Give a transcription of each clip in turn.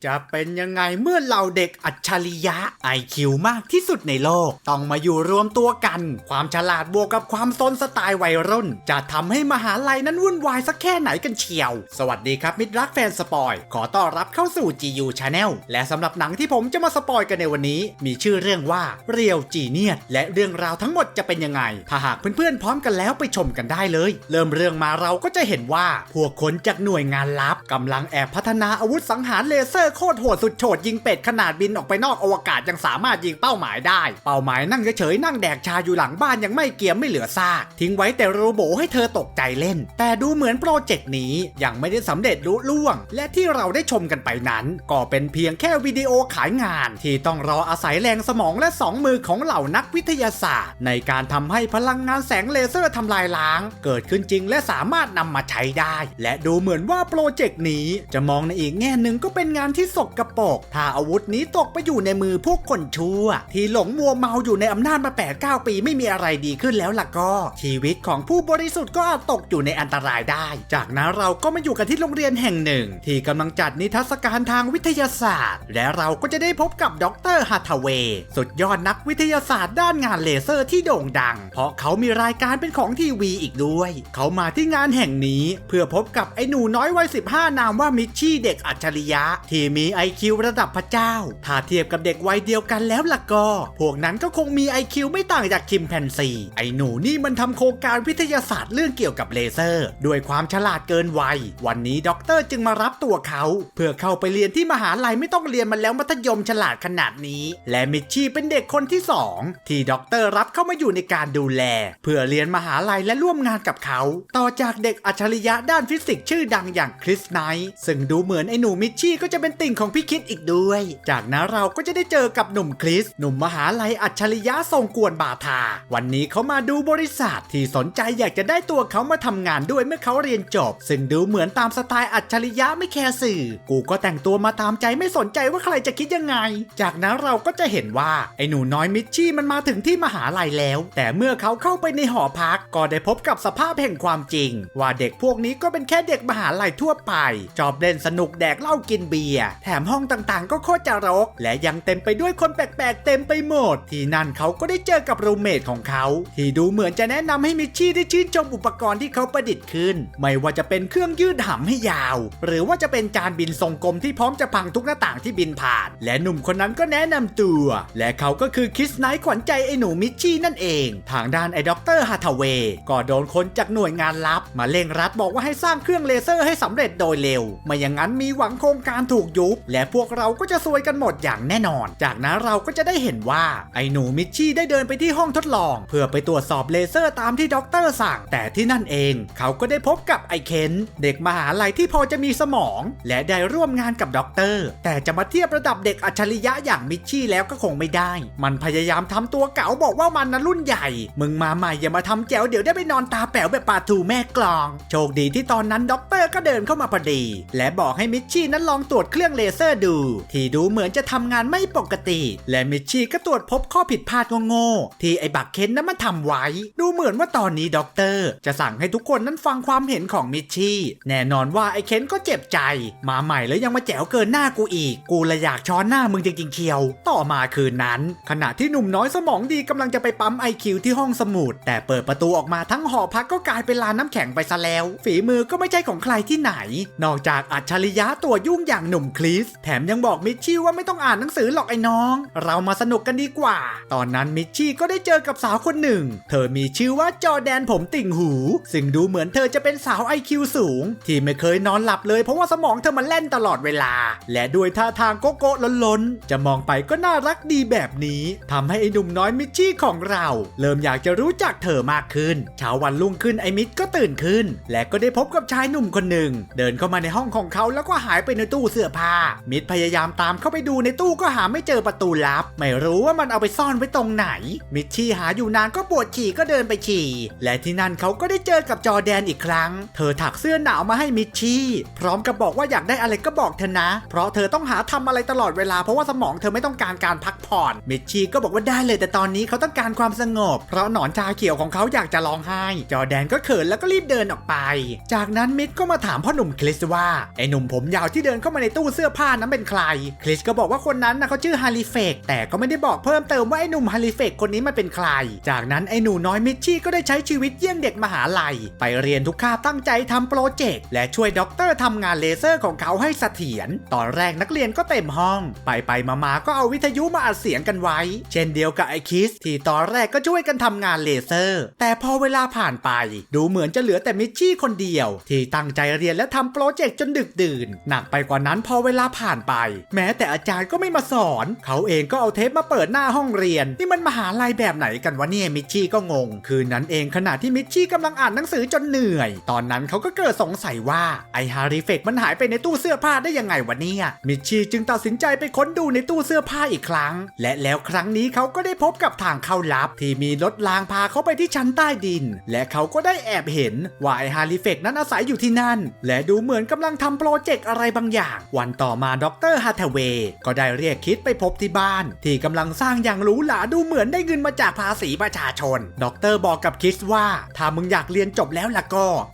จะเป็นยังไงเมื่อเหล่าเด็กอัจฉริยะ IQ มากที่สุดในโลกต้องมาอยู่รวมตัวกันความฉลาดบวกกับความซนสไตล์วัยรุ่นจะทำให้มหาลัยนั้นวุ่นวายสักแค่ไหนกันเชียวสวัสดีครับมิตรรักแฟนสปอยขอต้อนรับเข้าสู่ GU Channel และสำหรับหนังที่ผมจะมาสปอยกันในวันนี้มีชื่อเรื่องว่าเรียวจีเนียสและเรื่องราวทั้งหมดจะเป็นยังไงถ้าหากเพื่อนๆพร้อมกันแล้วไปชมกันได้เลยเริ่มเรื่องมาเราก็จะเห็นว่าพวกคนจากหน่วยงานลับกำลังแอบพัฒนาอาวุธสังหารเลเซอร์โคตรโหดสุดโฉดยิงเป็ดขนาดบินออกไปนอกอวกาศยังสามารถยิงเป้าหมายได้เป้าหมายนั่งเฉยๆนั่งแดกชาอยู่หลังบ้านยังไม่เกียมไม่เหลือซากทิ้งไว้แต่โรโบให้เธอตกใจเล่นแต่ดูเหมือนโปรเจกต์นี้ยังไม่ได้สำเร็จลุล่วงและที่เราได้ชมกันไปนั้นก็เป็นเพียงแค่วิดีโอขายงานที่ต้องรออาศัยแรงสมองและ2มือของเหล่านักวิทยาศาสตร์ในการทำให้พลังงานแสงเลเซอร์ทำลายล้างเกิดขึ้นจริงและสามารถนำมาใช้ได้และดูเหมือนว่าโปรเจกต์นี้จะมองในอีกแง่หนึ่งก็เป็นงานที่สกปรกถ้าอาวุธนี้ตกไปอยู่ในมือพวกคนชั่วที่หลงมัวเมาอยู่ในอำนาจมา 8-9 ปีไม่มีอะไรดีขึ้นแล้วล่ะก็ชีวิตของผู้บริสุทธิ์ก็อาจตกอยู่ในอันตรายได้จากนั้นเราก็มาอยู่กันที่โรงเรียนแห่งหนึ่งที่กำลังจัดนิทรรศการทางวิทยาศาสตร์และเราก็จะได้พบกับดร.ฮัทเวย์สุดยอดนักวิทยาศาสตร์ด้านงานเลเซอร์ที่โด่งดังเพราะเขามีรายการเป็นของทีวีอีกด้วยเขามาที่งานแห่งนี้เพื่อพบกับไอ้หนูน้อยวัย15นามว่ามิชชี่เด็กอัจฉริยะที่มี IQ ระดับพระเจ้าถ้าเทียบกับเด็กวัยเดียวกันแล้วล่ะก็พวกนั้นก็คงมี IQ ไม่ต่างจากคิมแพนซีไอ้หนูนี่มันทำโครงการวิทยาศาสตร์เรื่องเกี่ยวกับเลเซอร์ด้วยความฉลาดเกินวัยวันนี้ด็อกเตอร์จึงมารับตัวเขาเพื่อเข้าไปเรียนที่มหาลัยไม่ต้องเรียนมันแล้วมัธยมฉลาดขนาดนี้และมิชชี่เป็นเด็กคนที่2ที่ด็อกเตอร์รับเข้ามาอยู่ในการดูแลเพื่อเรียนมหาลัยและร่วมงานกับเขาต่อจากเด็กอัจฉริยะด้านฟิสิกส์ชื่อดังอย่างคริสไนท์ซึ่งดูเหมือนไอ้หนูมิชชี่ก็จะเป็นติ่งของพี่คิดอีกด้วยจากนั้นเราก็จะได้เจอกับหนุ่มคริสหนุ่มมหาลัยอัจฉริยะทรงกวนบาทาวันนี้เขามาดูบริษัทที่สนใจอยากจะได้ตัวเขามาทำงานด้วยเมื่อเขาเรียนจบซึ่งดูเหมือนตามสไตล์อัจฉริยะไม่แคร์สื่อกูก็แต่งตัวมาตามใจไม่สนใจว่าใครจะคิดยังไงจากนั้นเราก็จะเห็นว่าไอ้หนูน้อยมิชชี่มันมาถึงที่มหาลัยแล้วแต่เมื่อเขาเข้าไปในหอพักก็ได้พบกับสภาพแห่งความจริงว่าเด็กพวกนี้ก็เป็นแค่เด็กมหาลัยทั่วไปชอบเล่นสนุกแดกเหล้ากินเบียร์แถมห้องต่างๆก็โคตรจะรกและยังเต็มไปด้วยคนแปลกๆเต็มไปหมดที่นั่นเขาก็ได้เจอกับรูมเมทของเขาที่ดูเหมือนจะแนะนำให้มิชชี่ได้ชื่นชมอุปกรณ์ที่เขาประดิษฐ์ขึ้นไม่ว่าจะเป็นเครื่องยืดหำให้ยาวหรือว่าจะเป็นจานบินทรงกลมที่พร้อมจะพังทุกหน้าต่างที่บินผ่านและหนุ่มคนนั้นก็แนะนำตัวและเขาก็คือคริสไนท์ขวัญใจไอ้หนูมิชชี่นั่นเองทางด้านไอ้ด็อกเตอร์ฮัทเวย์ก็โดนคนจากหน่วยงานลับมาเร่งรัดบอกว่าให้สร้างเครื่องเลเซอร์ให้สำเร็จโดยเร็วไม่อย่างนั้นมีหวังโครงการถูกยุบและพวกเราก็จะซวยกันหมดอย่างแน่นอนจากนั้นเราก็จะได้เห็นว่าไอ้หนูมิชชี่ได้เดินไปที่ห้องทดลองเพื่อไปตรวจสอบเลเซอร์ตามที่ด็อกเตอร์สั่งแต่ที่นั่นเองเขาก็ได้พบกับไอ้เคนเด็กมหาลัยที่พอจะมีสมองและได้ร่วมงานกับด็อกเตอร์แต่จะมาเทียบระดับเด็กอัจฉริยะอย่างมิชชี่แล้วก็คงไม่ได้มันพยายามทำตัวเก๋าบอกว่ามันน่ะรุ่นใหญ่มึงมาใหม่อย่ามาทำแจ๋วเดี๋ยวได้ไปนอนตาแป๋วแบบปลาทูแม่กลองโชคดีที่ตอนนั้นด็อกเตอร์ก็เดินเข้ามาพอดีและบอกให้มิชชี่นั้นลองตรวจเครื่องเลเซอร์ดูที่ดูเหมือนจะทำงานไม่ปกติและมิชชี่ก็ตรวจพบข้อผิดพลาดโง่ๆที่ไอ้บักเคนนั้นมันทำไว้ดูเหมือนว่าตอนนี้ด็อกเตอร์จะสั่งให้ทุกคนนั้นฟังความเห็นของมิชชี่แน่นอนว่าไอ้เคนก็เจ็บใจมาใหม่แล้วยังมาแจ๋วเกินหน้ากูอีกกูละอยากช้อนหน้ามึงจริงๆเคียวต่อมาคืนนั้นขณะที่หนุ่มน้อยสมองดีกำลังจะไปปั๊ม IQ ที่ห้องสมุดแต่เปิดประตูออกมาทั้งหอพักก็กลายเป็นลานน้ำแข็งไปซะแล้วฝีมือก็ไม่ใช่ของใครที่ไหนนอกจากอัจฉริยะตัวยุ่งอย่างหนุ่มคริสแถมยังบอกมิชชี่ว่าไม่ต้องอ่านหนังสือหรอกไอ้น้องเรามาสนุกกันดีกว่าตอนนั้นมิชชี่ก็ได้เจอกับสาวคนหนึ่งเธอมีชื่อว่าจอร์แดนผมติ่งหูซึ่งดูเหมือนเธอจะเป็นสาว IQ สูงที่ไม่เคยนอนหลับเลยเพราะว่าสมองเธอมันแล่นตลอดเวลาและด้วยท่าทางโก๊ะๆล้นๆจะมองไปก็น่ารักดีแบบนี้ทำให้ไอ้หนุ่มน้อยมิชชี่ของเราเริ่มอยากจะรู้จักเธอมากขึ้นเช้าวันรุ่งขึ้นไอ้มิชก็ตื่นขึ้นและก็ได้พบกับชายหนุ่มคนหนึ่งเดินเข้ามาในห้องของเขาแล้วก็หายไปในตู้เสื้อผ้ามิชพยายามตามเข้าไปดูในตู้ก็หาไม่เจอประตูลับไม่รู้ว่ามันเอาไปซ่อนไว้ตรงไหนมิชชี่หาอยู่นานก็ปวดฉี่ก็เดินไปฉี่และที่นั่นเขาก็ได้เจอกับจอร์แดนอีกครั้งเธอถักเสื้อหนาวมาให้มิชชี่พร้อมกับบอกว่าอยากได้อะไรก็บอกเธอนะเพราะเธอต้องหาทำอะไรตลอดเวลาเพราะว่าสมองเธอไม่ต้องการการพักผ่อนมิชชี่ก็บอกว่าได้เลยแต่ตอนนี้เขาต้องการความสงบเพราะหนอนชาเขียวของเขาอยากจะร้องไห้จอร์แดนก็เขินแล้วก็รีบเดินออกไปจากนั้นมิชก็มาถามพ่อหนุ่มคริสว่าไอ้หนุ่มผมยาวที่เดินเข้ามาในตู้ เสื้อผ้านั้นเป็นใครคริสก็บอกว่าคนนั้นนะเขาชื่อฮาริเฟกแต่ก็ไม่ได้บอกเพิ่มเติมว่าไอ้หนุ่มฮาริเฟกคนนี้มันเป็นใครจากนั้นไอ้หนูน้อยมิชชี่ก็ได้ใช้ชีวิตเยี่ยงเด็กมหาลัยไปเรียนทุกคาบตั้งใจทำโปรเจกต์และช่วยด็อกเตอร์ทำงานเลเซอร์ของเขาให้เสถียรตอนแรกนักเรียนก็เต็มห้องไปมาก็เอาวิทยุมาอัดเสียงกันไว้เช่นเดียวกับไอ้คิสที่ตอนแรกก็ช่วยกันทำงานเลเซอร์แต่พอเวลาผ่านไปดูเหมือนจะเหลือแต่มิชชี่คนเดียวที่ตั้งใจเรียนและทำโปรเจกต์จนดึกดื่นหนักไปกว่านั้นพอเวลาผ่านไปแม้แต่อาจารย์ก็ไม่มาสอนเขาเองก็เอาเทปมาเปิดหน้าห้องเรียนนี่มันมหาลัยแบบไหนกันวะเนี่ยมิชชี่ก็งงคืนนั้นเองขณะที่มิชชี่กำลังอ่านหนังสือจนเหนื่อยตอนนั้นเขาก็เกิดสงสัยว่าไอฮาริเฟกมันหายไปในตู้เสื้อผ้าได้ยังไงวะเนี่ยมิชชี่จึงตัดสินใจไปค้นดูในตู้เสื้อผ้าอีกครั้งและแล้วครั้งนี้เขาก็ได้พบกับทางเข้าลับที่มีรถรางพาเขาไปที่ชั้นใต้ดินและเขาก็ได้แอบเห็นว่าไอฮาริเฟกนั้นอาศัยอยู่ที่นั่นและดูเหมือนกำลังทำโปรเจกต์อะไรบางอย่างวันต่อมาดร.ฮาทาเวย์ก็ได้เรียกคิดไปพบที่บ้านที่กำลังสร้างอย่างหรูหราดูเหมือนได้เงินมาจากภาษีประชาชนดร.บอกกับคิดว่าถ้ามึงอยากเรียนจบแล้วล่ะ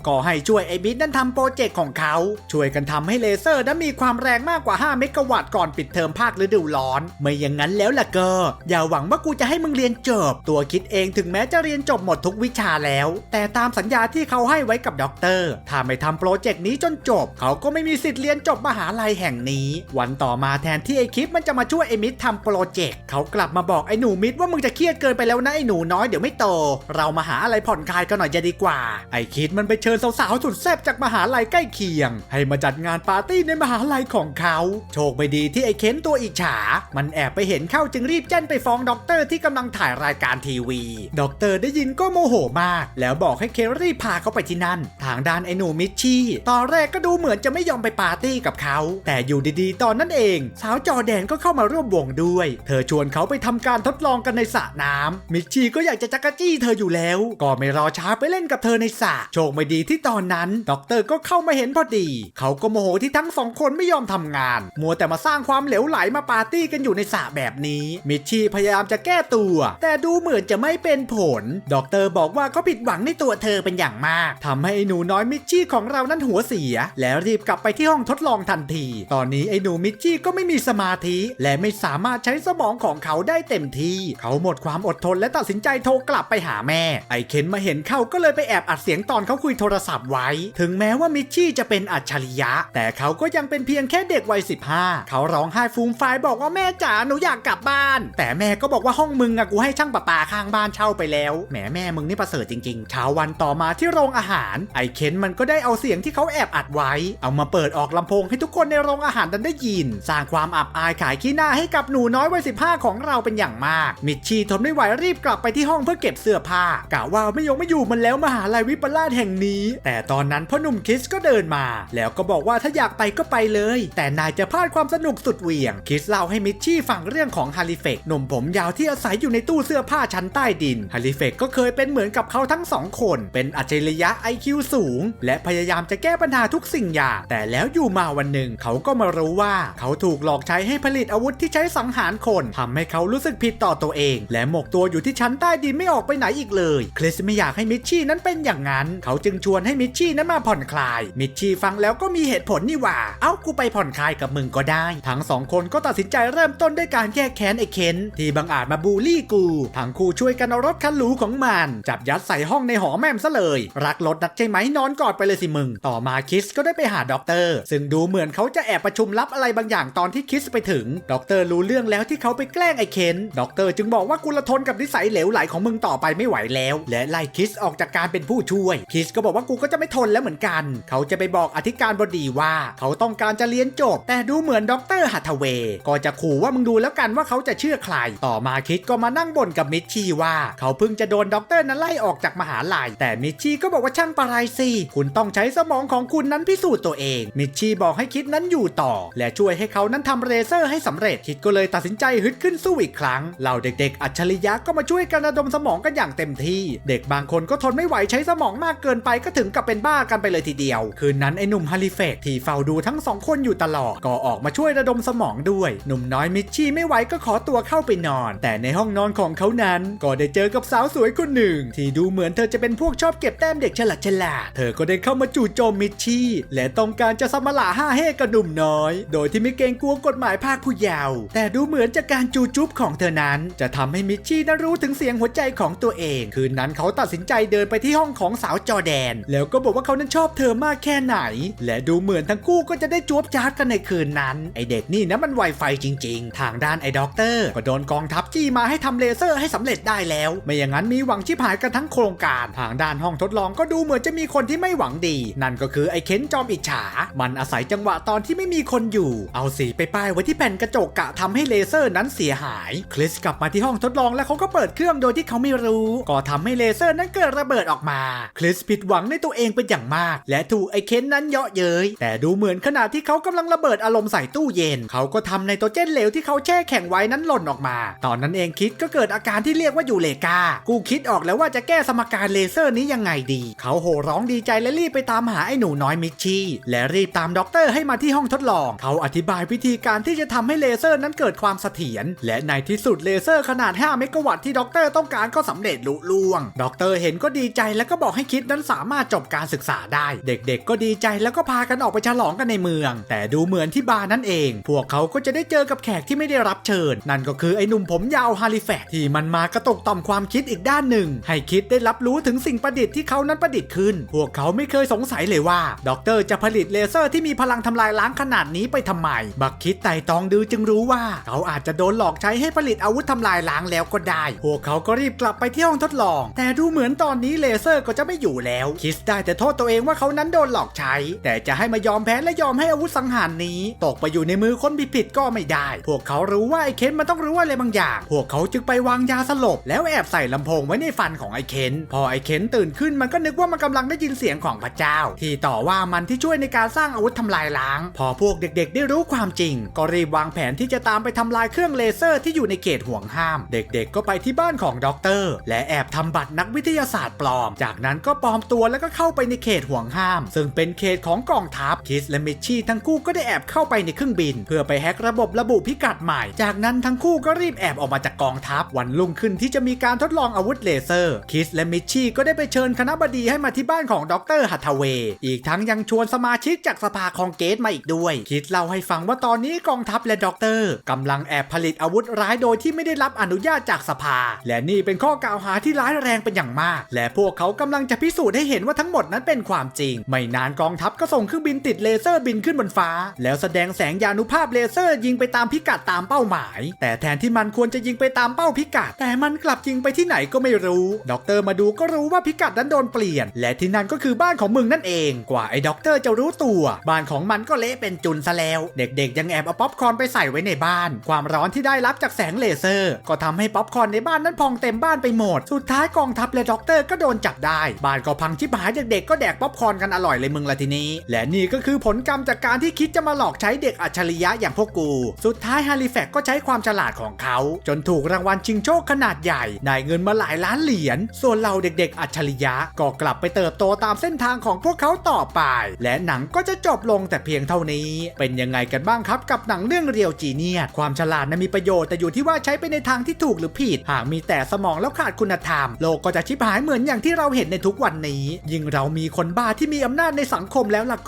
ก็ให้ช่วยไอ้บิ๊กนั่นทำโปรเจกต์ของเขาช่วยกันทำให้เลเซอร์นั้นมีความแรงมากกว่า5เมกะวัตต์ก่อนปิดเทอมภาคฤดูร้อนไม่อย่างนั้นแล้วล่ะก็อย่าหวังว่ากูจะให้มึงเรียนจบตัวคิดเองถึงแม้จะเรียนจบหมดทุกวิชาแล้วแต่ตามสัญญาที่เขาให้ไว้กับด็อกเตอร์ถ้าไม่ทำโปรเจกต์นี้จนจบเขาก็ไม่มีสิทธิ์เรียนจบมหาลัยแห่งนี้วันต่อมาแทนที่ไอ้คิดมันจะมาช่วยไอ้มิดทำโปรเจกต์เขากลับมาบอกไอ้หนูมิดว่ามึงจะเครียดเกินไปแล้วนะไอ้หนูน้อยเดี๋ยวไม่โตเรามาหาอะไรผ่อนคลายกันหน่อยจะดีกว่าไอ้คิดมันไปเชิญสาวๆสุดแซ่บจากมหาลัยใกล้เคียงให้มาจัดงานปาร์ตี้ในมหาลัยของเขาโชคไม่ดีที่ไอ้เค้นตัวอิจฉามันแอบไปเห็นเข้าจึงรีบแจ้งไปฟ้องด็อกเตอร์ที่กำลังถ่ายรายการทีวีด็อกเตอร์ได้ยินก็โมโหมากแล้วบอกให้เคนรีบพาเขาไปที่นั่นทางด้านไอ้หนูมิชชี่ตอนแรกก็ดูเหมือนจะไม่ยอมไปปาร์ตี้กับเขาแต่อยู่ดีๆตอนนั้นเองสาวจอแดนก็เข้ามาร่วมวงด้วยเธอชวนเขาไปทำการทดลองกันในสระน้ำมิชชี่ก็อยากจะจักรจี้เธออยู่แล้วก็ไม่รอช้าไปเล่นกับเธอในสระโชคไม่ดีที่ตอนนั้นด็อกเตอร์ก็เข้ามาเห็นพอดีเขาก็โมโหที่ทั้งสองคนไม่ยอมทำงานมัวแต่มาสร้างความเหลวไหลมาปาร์ตี้กันอยู่ในสระแบบนี้มิชชี่พยายามจะแก้ตัวแต่ดูเหมือนจะไม่เป็นผลด็อกเตอร์บอกว่าเขาผิดหวังในตัวเธอเป็นอย่างมากทำให้ไอ้หนูน้อยมิชชี่ของเรานั้นหัวเสียแล้วรีบกลับไปที่ห้องทดลองทันทีตอนนี้ไอ้หนูมิชชี่ก็ไม่มีสมาธิและไม่สามารถใช้สมองของเขาได้เต็มที่เขาหมดความอดทนและตัดสินใจโทรกลับไปหาแม่ไอ้เคนมาเห็นเข้าก็เลยไปแอบอัดเสียงตอนเขาคุยโทรศัพท์ไว้ถึงแม้ว่ามิชชี่จะเป็นอัจฉริยะแต่เขาก็ยังเป็นเพียงแค่เด็กวัย15เขาร้องไห้ฟูมฟายบอกว่าแม่จ๋าหนูอยากกลับบ้านแต่แม่ก็บอกว่าห้องมึงอะกูให้ช่างประปาข้างบ้านเช่าไปแล้วแหมแม่มึงนี่ประเสริฐจริงๆเช้าวันต่อมาที่โรงอาหารไอ้เคนมันก็ได้เอาเสียงที่เขาแอบอัดไว้เอามาเปิดออกลำโพงให้ทุกคนในโรงอาหารนั้นได้ยินสร้างความอับอายขายขี้หน้าให้กับหนูน้อยวัย15ของเราเป็นอย่างมากมิชชี่ทนไม่ไหวรีบกลับไปที่ห้องเพื่อเก็บเสื้อผ้ากะว่าไม่อยู่มันแล้วมหาลัยวิปลาสแห่งนี้แต่ตอนนั้นพ่อหนุ่มคิสก็เดินมาแล้วก็บอกว่าถ้าอยากไปก็ไปเลยแต่นายจะพลาดความสนุกสุดเหวี่ยงคิสเล่าให้มิชชี่ฟังเรื่องของฮาริเฟกหนุ่มผมยาวที่อาศัยอยู่ในตู้เสื้อผ้าชั้นใต้ดินฮาริเฟกก็เคยเป็นเหมือนกับเขาทั้งสองคนเป็นอัจฉริยะ IQ สูงและพยายามจะแก้ปัญหาทุกสิ่งอย่างแต่แล้วอยู่มาวันหนึ่งเขาก็มารู้ว่าเขาถูกหลอกใช้ให้ผลิตอาวุธที่ใช้สังหารคนทำให้เขารู้สึกผิดต่อตัวเองและหมกตัวอยู่ที่ชั้นใต้ดินไม่ออกไปไหนอีกเลยคริสไม่อยากให้มิชชี่นั้นเป็นอย่างนั้นเขาจึงชวนให้มิชชี่นั้นมาผ่อนคลายมิชชี่ฟังแล้วก็มีเหตุผลนี่หว่าเอ้ากูไปผ่อนคลายกับมึงก็ได้ทั้งสองคนก็ตัดสินใจเริ่มต้นด้วยการแก้แค้นไอ้เคนที่บังอาจมาบูลลี่กูทั้งคู่ช่วยกันเอารถคันหรูของมันจับยัดใส่ห้องในหอแม่มซะเลยรักรถนักใช่ไหมนอนกอดไปเลยสิมึงต่อมาคิสก็ได้ไปหาด็อกเตอร์ซึ่งดูเหมือนเขาจะแอบประชุมลับอะไรบางอย่างตอนที่คิสไปถึงด็อกเตอร์รู้เรื่องแล้วที่เขาไปแกล้งไอ้เคนด็อกเตอร์จึงบอกว่ากูละทนกับนิสัยเหลวไหลของมึงต่อไปไม่ไหวแล้วและไล่คิสออกจากการเป็นผู้ช่วยคิสก็บอกว่ากูก็จะไม่ทนแล้วเหมือนกันเขาจะไปบอกอธิการบดีว่าเขาต้องการจะเรียนจบแต่ดูเหมือนด็อกเตอร์ฮัทเวย์ก็จะขู่ว่ามึงดูแล้วกันว่าเขาจะเชื่อใครต่อมาคิสก็มานั่งบ่นกับมิชชี่ว่าเขาเพิ่งจะโดนด็อกเตอร์นั้นไล่ออกจากมหาลัยแต่มิชชี่ก็บอกว่าช่างปะไรสิคุณต้องใช้สมองของคุณนั้นพิสูจน์ตัวเองมิชชี่บอกให้คิดนั้นอยู่ต่อและช่วยให้เขานั้นทำเลเซอร์ให้สำเร็จคิดก็เลยตัดสินใจฮึดขึ้นสู้อีกครั้งเหล่าเด็กๆอัจฉริยะก็มาช่วยกันระดมสมองกันอย่างเต็มที่เด็กบางคนก็ทนไม่ไหวใช้สมองมากเกินไปก็ถึงกับเป็นบ้ากันไปเลยทีเดียวคืนนั้นไอ้หนุ่มฮาริเฟกที่เฝ้าดูทั้งสองคนอยู่ตลอดก็ออกมาช่วยระดมสมองด้วยหนุ่มน้อยมิชชี่ไม่ไหวก็ขอตัวเข้าไปนอนแต่ในห้องนอนของเขานั้นก็ได้เจอกับสาวสวยคนหนึ่งที่ดูเหมือนเธอจะเป็นพวกชอบเก็บแต้มเด็กฉลาดเธอก็ได้เข้ามาจู่โจมมิชชี่และต้องการจะสมละห้าเฮ่กับหนุ่ม นุ่มน้อยโดยที่ไม่เกรงกลัวกฎหมายภาคผู้เยาว์แต่ดูเหมือนจากการจูจุ๊บของเธอนั้นจะทำให้มิชชี่นั้นรู้ถึงเสียงหัวใจของตัวเองคืนนั้นเขาตัดสินใจเดินไปที่ห้องของสาวจอร์แดนแล้วก็บอกว่าเขานั้นชอบเธอมากแค่ไหนและดูเหมือนทั้งคู่ก็จะได้จ๊วบจ๊าดกันในคืนนั้นไอเด็กนี่นะมันไวไฟจริงๆทางด้านไอด็อกเตอร์ก็โดนกองทัพจี้มาให้ทำเลเซอร์ให้สำเร็จได้แล้วไม่อย่างนั้นมีหวังชิบหายกันทั้งโครงการทางด้านห้องทดลองก็ดูเหมือนจะมีคนที่ไม่หวังดีนั่นก็คือไอเค้นจอมอิจฉามันอาศัยจังหวะตอนที่ไม่มีคนอยู่เอาสีไปป้ายไว้ที่แผ่นกระจกกะทำให้เลเซอร์นั้นเสียหายคริสกลับมาที่ห้องทดลองแล้วเขาก็เปิดเครื่องโดยที่เขาไม่รู้ก็ทำให้เลเซอร์นั้นเกิดระเบิดออกมาคริสผิดหวังในตัวเองเป็นอย่างมากและถูกไอเค้นนั้นเยาะเย้ยแต่ดูเหมือนขณะที่เขากำลังระเบิดอารมณ์ใส่ตู้เย็นเขาก็ทำไนโตรเจนเหลวที่เขาแช่แข็งไว้นั้นหล่นออกมาตอนนั้นเองคิดก็เกิดอาการที่เรียกว่ายูเลกากูคิดออกแล้วว่าจะแก้สมการเลเซอร์นี้ยังไงดีเขาโห่ร้องดีใจและรีบไปตามหาไอ้หนูน้อยมิชชี่และรีบตามด็อกเตอร์ให้มาที่ห้องทดลองเขาอธิบายวิธีการที่จะทำให้เลเซอร์นั้นเกิดความเสถียรและในที่สุดเลเซอร์ขนาด5เมกะวัตต์ที่ด็อกเตอร์ต้องการก็สำเร็จลุล่วงด็อกเตอร์เห็นก็ดีใจแล้วก็บอกให้คิดนั้นสามารถจบการศึกษาได้เด็กๆก็ดีใจแล้วก็พากันออกไปฉลองกันในเมืองแต่ดูเหมือนที่บาร์นั่นเองพวกเขาก็จะได้เจอกับแขกที่ไม่ได้รับเชิญนั่นก็คือไอ้หนุ่มผมยาวฮาริแฟกที่มันมากระตกต่อมความคิดอีกด้านหนึ่งให้คิดได้รับรู้ถึงสิ่งประดิษฐ์ที่เขานั้นประดิษฐ์ขึ้นพวกเขาไม่เคยสงสัยเลยว่าด็อกเตอร์จะผลิตเลเซอร์ที่มีพลังทำลายล้างขนาดนี้ไปทำไมบักคิดไต่ตองดูจึงรู้ว่าเขาอาจจะโดนหลอกใช้ให้ผลิตอาวุธทำลายล้างแล้วก็ได้พวกเขาก็รีบกลับไปที่ห้องทดลองแต่ดูเหมือนตอนนี้เลเซอร์ก็จะไม่อยู่แล้วคิดได้แต่โทษตัวเองว่าเขานั้นโดนหลอกใช้แต่จะให้มายอมแพ้และยอมให้อาวุธสังหารนี้ตกไปอยู่ในมือคนผิดก็ไม่ได้พวกเขารู้ว่าไอ้เคนมันต้องรู้อะไรบางอย่างพวกเขาจึงไปวางยาสลบแล้วแอบใส่ลำโพงไว้ในฟันของไอ้เคนพอไอ้เคนตื่นขึ้นมันก็นึกว่ามันกำลังได้ยินเสียงของพระเจ้าที่ต่อว่ามันที่ช่วยในการสร้างอาวุธทำลายล้างพอพวกเด็กๆได้รู้ความจริงก็รีบวางแผนที่จะตามไปทำลายเครื่องเลเซอร์ที่อยู่ในเขตห่วงห้ามเด็กๆก็ไปที่บ้านของด็อกเตอร์และแอบทำบัตรนักวิทยาศาสตร์ปลอมจากนั้นก็ปลอมตัวแล้วก็เข้าไปในเขตห่วงห้ามซึ่งเป็นเขตของกองทัพคิสและมิชชี่ทั้งคู่ก็ได้แอบเข้าไปในเครื่องบินเพื่อไปแฮกระบบระบุพิกัดใหม่จากนั้นทั้งคู่ก็รีบแอบออกมาจากกองทัพวันรุ่งขึ้นที่จะมีการทดลองอาวุธเลเซอร์คิสและมิชชี่ก็ได้ไปเชิญคณบดีให้มาที่บ้านของด็อกเตอร์ฮัตทเวย์อีกทั้งยังชวนสมาชิกจากสภาคองเกรสมาอีกด้วยคิสเล่าให้ฟังว่าตอนนี้กองทัพและด็อกเตอร์กำลังแอบผลิตอาวุธร้ายโดยที่ไม่ได้รับอนุญาตจากสภาและนี่เป็นข้อกล่าวหาที่ร้ายแรงเป็นอย่างมากและพวกเขากำลังจะพิสูจน์ให้เห็นว่าทั้งหมดนั้นเป็นความจริงไม่นานกองทัพก็ส่งเครื่องบินติดเลเซอร์บินขึ้นบนฟ้าแล้วแสดงแสงยานุภาพเลเซอร์ยิงไปตามพิกัดตามเป้าหมายแต่แทนที่มันควรจะยิงไปตามเป้าพิกัดแต่มันกลับยิงไปที่ไหนก็ไม่รู้ด็อกเตอร์มาดูก็รู้ว่าพิกัดนั้นโดนเปลี่ยนและที่นั่นก็คือบ้านของมึงนั่นเองกว่าไอ้ด็อกเตอร์จะรู้ตัวบ้านของมันก็เละเป็นจุนซะแล้วเด็กๆยังแอบเอาป๊อปคอร์นไปใส่ไว้ในบ้านความร้อนที่ได้รับจากแสงเลเซอร์ก็ทำให้ป๊อปคอร์นในบ้านนั้นพองเต็มบ้านไปหมดสุดท้ายกองทัพและด็อกเตอร์ก็โดนจับได้บ้านก็พังชิบหายเด็กๆก็แดกป๊อปคอร์นกันอร่อยเลยมึงละทีนี้และนี่ก็คือผลกรรมจากการที่คิดจะมาหลอกใช้เด็กอัจฉริยะอย่างพวกกูสุดท้ายฮาริแฟกก็ใช้ความฉลาดของเขาจนถูกรางวัลชิงโชคขนาดใหญ่ได้เงินมาหลายล้านเหรียญส่วนเราเด็กๆอัจฉริยะก็กลับไปเติบโตตามเส้นทางของพวกเขาต่อไปและหนังก็จะจบลงแต่เพียงเท่านี้เป็นยังไงกันบ้างครับกับหนังเรื่องเรียวจีเนียสความฉลาดนั้นมีประโยชน์แต่อยู่ที่ว่าใช้ไปในทางที่ถูกหรือผิดหากมีแต่สมองแล้วขาดคุณธรรมโลกก็จะชิบหายเหมือนอย่างที่เราเห็นในทุกวันนี้ยิ่งเรามีคนบ้าที่มีอำนาจในสังคมแล้วล่ะ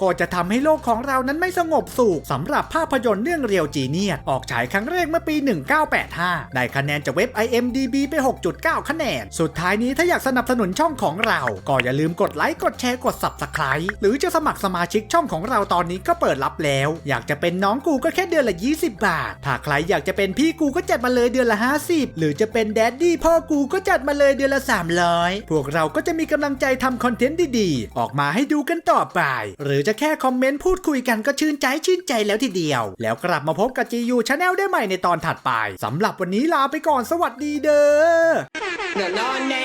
ก็จะทำให้โลกของเรานั้นไม่สงบสุขสำหรับภาพยนตร์เรื่องเรียวจีเนียสออกฉายครั้งแรกเมื่อปี 1985ได้คะแนนจากเว็บ IMDb ไป 6.9 คะแนนสุดท้ายนี้ถ้าอยากสนับสนุนช่องของเราก็อย่าลืมกดไลค์กดแชร์กด Subscribe หรือจะสมัครสมาชิกช่องของเราตอนนี้ก็เปิดรับแล้วอยากจะเป็นน้องกูก็แค่เดือนละ20 บาทถ้าใครอยากจะเป็นพี่กูก็จัดมาเลยเดือนละ50หรือจะเป็นแดดดี้พ่อกูก็จัดมาเลยเดือนละ300พวกเราก็จะมีกำลังใจทำคอนเทนต์ดีๆออกมาให้ดูกันต่อไปหรือจะแค่คอมเมนต์พูดคุยกันก็ชื่นใจแล้วทีเดียวแล้วกลับมาพบกับ GU Channel ได้ใหม่ในตอนถัดไปสำหรับวันนี้ลาไปก่อนสวัสดีเด้อ